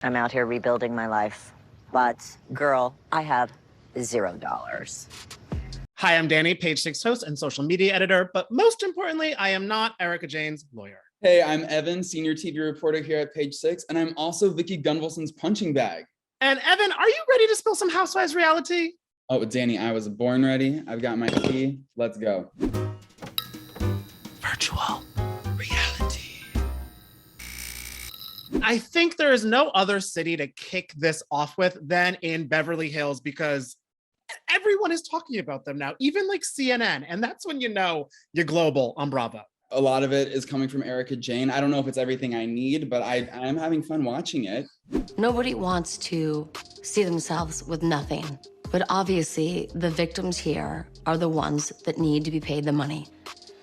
I'm out here rebuilding my life. But, girl, I have $0. Hi, I'm Danny, Page Six host and social media editor, but most importantly, I am not Erika Jayne's lawyer. Hey, I'm Evan, senior TV reporter here at Page Six, and I'm also Vicky Gunvalson's punching bag. And Evan, are you ready to spill some Housewives reality? Oh, Danny, I was born ready. I've got my tea. Let's go. Virtual Reality. I think there is no other city to kick this off with than in Beverly Hills, because everyone is talking about them now, even like CNN. And that's when you know you're global on Bravo. A lot of it is coming from Erika Jayne. I don't know if it's everything I need, but I'm having fun watching it. Nobody wants to see themselves with nothing. But obviously, the victims here are the ones that need to be paid the money.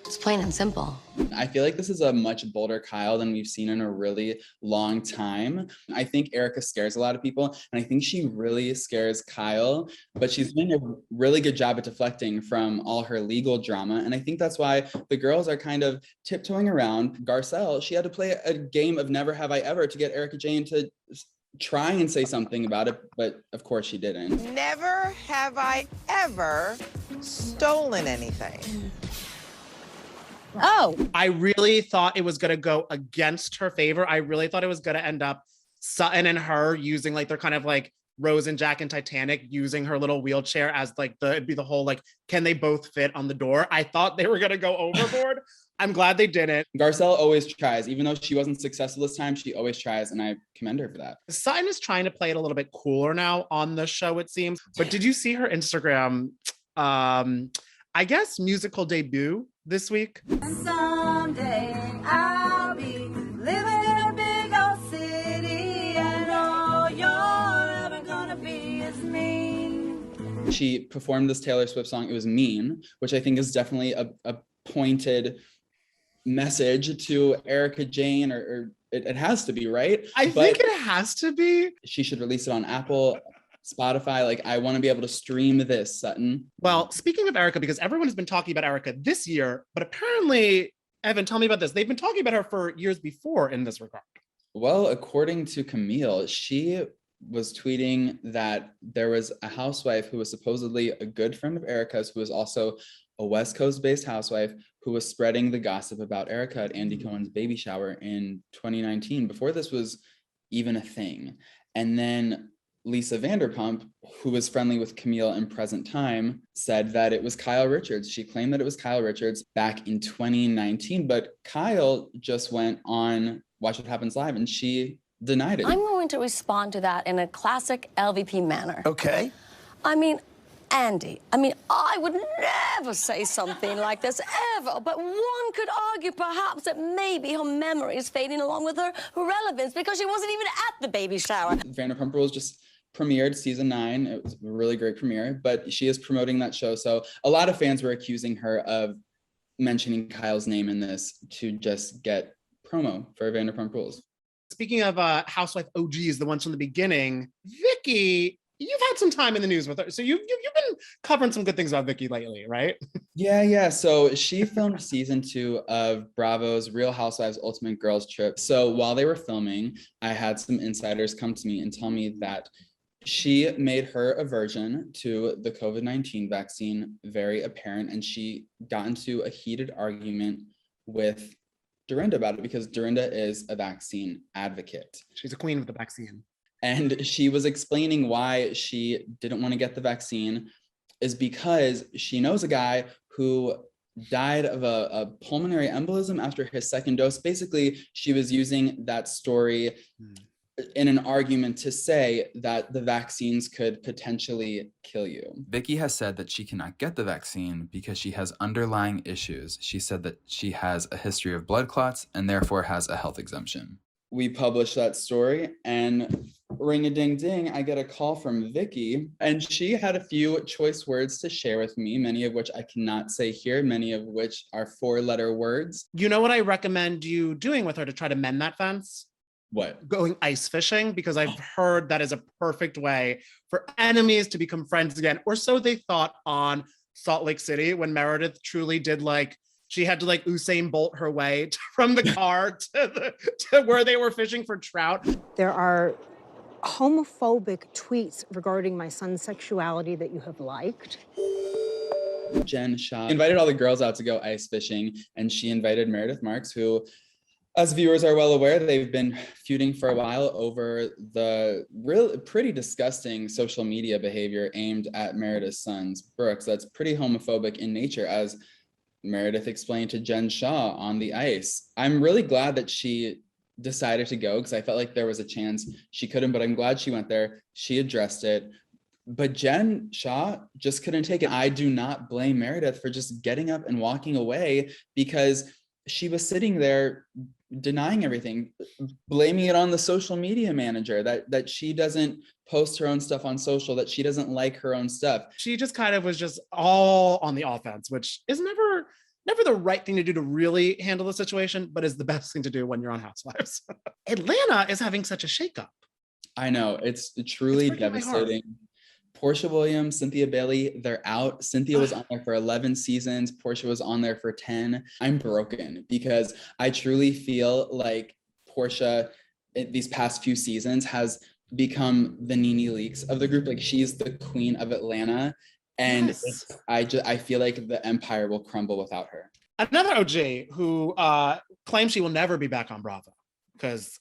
It's plain and simple. I feel like this is a much bolder Kyle than we've seen in a really long time. I think Erika scares a lot of people, and I think she really scares Kyle, but she's doing a really good job at deflecting from all her legal drama. And I think that's why the girls are kind of tiptoeing around. Garcelle, she had to play a game of never have I ever to get Erika Jayne to try and say something about it, but of course she didn't. Never have I ever stolen anything. Oh. I really thought it was going to go against her favor. I really thought it was going to end up Sutton and her using like their kind of like Rose and Jack and Titanic using her little wheelchair as like it'd be the whole like, can they both fit on the door? I thought they were going to go overboard. I'm glad they didn't. Garcelle always tries. Even though she wasn't successful this time, she always tries, and I commend her for that. Sutton is trying to play it a little bit cooler now on the show, it seems. But did you see her Instagram, I guess, musical debut this week? Someday I'll be living in a big old city, and all you're ever gonna be is me. She performed this Taylor Swift song. It was Mean, which I think is definitely a pointed message to Erika Jayne, or it has to be, right? I think it has to be. She should release it on Apple, Spotify. Like, I want to be able to stream this, Sutton. Well, speaking of Erika, because everyone has been talking about Erika this year, but apparently, Evan, tell me about this. They've been talking about her for years before in this regard. Well, according to Camille, she was tweeting that there was a housewife who was supposedly a good friend of Erika's, who was also a West Coast-based housewife, who was spreading the gossip about Erika at Andy Cohen's baby shower in 2019, before this was even a thing. And then Lisa Vanderpump, who was friendly with Camille in present time, said that it was Kyle Richards. She claimed that it was Kyle Richards back in 2019, but Kyle just went on Watch What Happens Live and she denied it. I'm going to respond to that in a classic LVP manner. Okay. I mean, Andy, I would never say something like this, ever. But one could argue, perhaps, that maybe her memory is fading along with her relevance because she wasn't even at the baby shower. Vanderpump Rules just premiered season 9. It was a really great premiere, but she is promoting that show. So a lot of fans were accusing her of mentioning Kyle's name in this to just get promo for Vanderpump Rules. Speaking of housewife OGs, the ones from the beginning, Vicky, you've had some time in the news with her. So you've been covering some good things about Vicky lately, right? Yeah. So she filmed season 2 of Bravo's Real Housewives Ultimate Girls Trip. So while they were filming, I had some insiders come to me and tell me that she made her aversion to the COVID-19 vaccine very apparent, and she got into a heated argument with Dorinda about it because Dorinda is a vaccine advocate. She's a queen of the vaccine. And she was explaining why she didn't want to get the vaccine is because she knows a guy who died of a pulmonary embolism after his second dose. Basically, she was using that story in an argument to say that the vaccines could potentially kill you. Vicky has said that she cannot get the vaccine because she has underlying issues. She said that she has a history of blood clots and therefore has a health exemption. We published that story, and ring-a-ding-ding, I get a call from Vicky, and she had a few choice words to share with me, many of which I cannot say here, many of which are 4-letter words. You know what I recommend you doing with her to try to mend that fence? What? Going ice fishing, because I've heard that is a perfect way for enemies to become friends again, or so they thought on Salt Lake City when Meredith truly did she had to Usain Bolt her way from the car to where they were fishing for trout. There are homophobic tweets regarding my son's sexuality that you have liked? Jen Shah invited all the girls out to go ice fishing, and she invited Meredith Marks, who, as viewers are well aware, they've been feuding for a while over the pretty disgusting social media behavior aimed at Meredith's sons, Brooks. That's pretty homophobic in nature, as Meredith explained to Jen Shah on the ice. I'm really glad that she decided to go, because I felt like there was a chance she couldn't, but I'm glad she went there. She addressed it. But Jen Shah just couldn't take it. I do not blame Meredith for just getting up and walking away, because she was sitting there denying everything, blaming it on the social media manager, that she doesn't post her own stuff on social, that she doesn't like her own stuff. She just kind of was just all on the offense, which is never the right thing to do to really handle the situation, but is the best thing to do when you're on Housewives. Atlanta is having such a shakeup. I know, it's truly devastating. Portia Williams, Cynthia Bailey, they're out. Cynthia was on there for 11 seasons. Portia was on there for 10. I'm broken, because I truly feel like Portia, these past few seasons, has become the Nene Leakes of the group. Like, she's the queen of Atlanta. And yes. I feel like the empire will crumble without her. Another OG who claims she will never be back on Bravo, because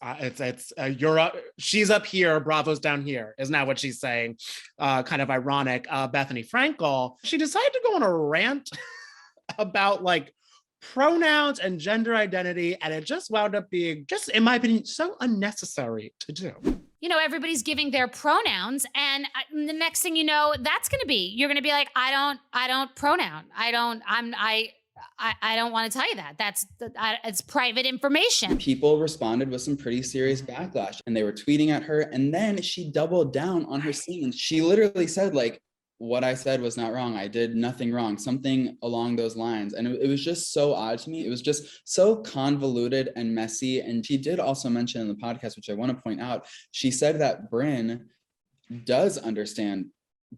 you're up, she's up here, Bravo's down here, is now what she's saying. Kind of ironic. Bethenny Frankel, she decided to go on a rant about like pronouns and gender identity, and it just wound up being, just in my opinion, so unnecessary to do. You know, everybody's giving their pronouns, and the next thing you know, you're gonna be like, I don't pronoun. I don't want to tell you that. It's private information. People responded with some pretty serious backlash, and they were tweeting at her. And then she doubled down on her scenes. She literally said, like, what I said was not wrong. I did nothing wrong, something along those lines. And it was just so odd to me. It was just so convoluted and messy. And she did also mention in the podcast, which I want to point out, she said that Brynn does understand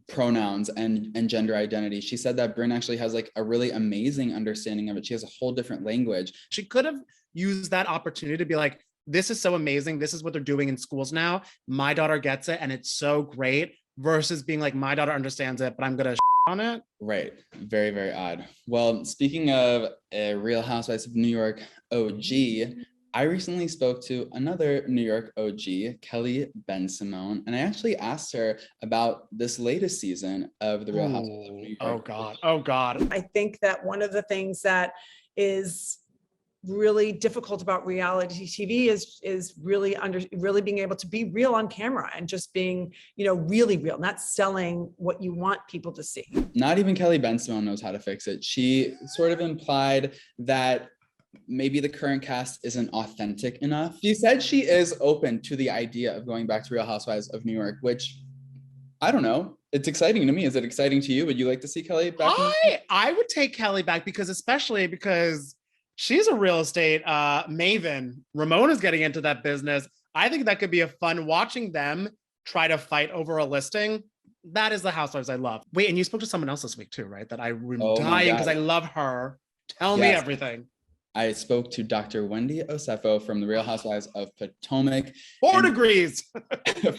pronouns and gender identity. She said that Brynn actually has like a really amazing understanding of it. She has a whole different language. She could have used that opportunity to be like, this is so amazing. This is what they're doing in schools now. My daughter gets it, and it's so great, versus being like, my daughter understands it, but I'm gonna on it. Right. Very, very odd. Well, speaking of a Real Housewives of New York OG, I recently spoke to another New York OG, Kelly BENSIMONE, and I actually asked her about this latest season of the Real Housewives of New York. Oh God. Oh God. I think that one of the things that is really difficult about reality TV is really being able to be real on camera, and just being, really real, not selling what you want people to see. Not even Kelly BENSIMONE knows how to fix it. She sort of implied that maybe the current cast isn't authentic enough. She said she is open to the idea of going back to Real Housewives of New York, which I don't know. It's exciting to me. Is it exciting to you? Would you like to see Kelly back? I would take Kelly back, especially because she's a real estate maven. Ramona's getting into that business. I think that could be a fun, watching them try to fight over a listing. That is the Housewives I love. Wait, and you spoke to someone else this week too, right? That I'm dying because I love her. Tell me everything. I spoke to Dr. Wendy OSEFO from the Real Housewives of Potomac. 4 degrees.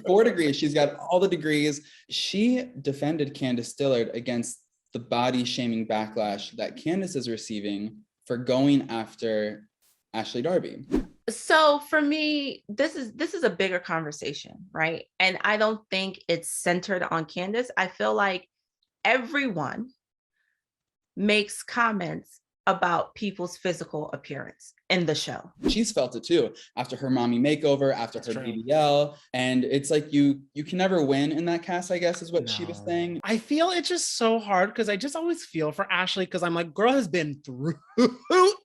4 degrees. She's got all the degrees. She defended Candace Dillard against the body shaming backlash that Candace is receiving for going after Ashley Darby. So for me, this is a bigger conversation, right? And I don't think it's centered on Candace. I feel like everyone makes comments about people's physical appearance in the show. She's felt it too, after her mommy makeover, after her BBL. And it's like, you can never win in that cast, I guess, is what she was saying. I feel it's just so hard, because I just always feel for Ashley, because I'm like, girl has been through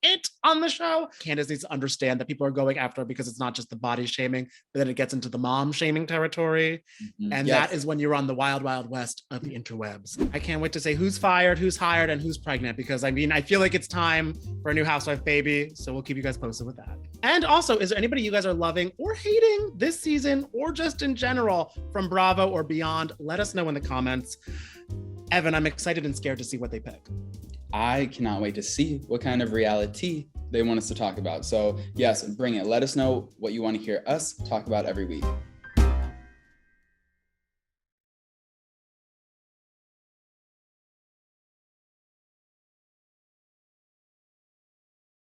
it on the show. Candace needs to understand that people are going after her because it's not just the body shaming, but then it gets into the mom shaming territory. And that is when you're on the wild, wild west of the interwebs. I can't wait to say who's fired, who's hired, and who's pregnant, because I mean, I feel like it's time for a new housewife baby. So we'll keep you guys posted with that. And also, is there anybody you guys are loving or hating this season, or just in general from Bravo or beyond? Let us know in the comments. Evan, I'm excited and scared to see what they pick. I cannot wait to see what kind of reality they want us to talk about. So yes, bring it. Let us know what you want to hear us talk about every week.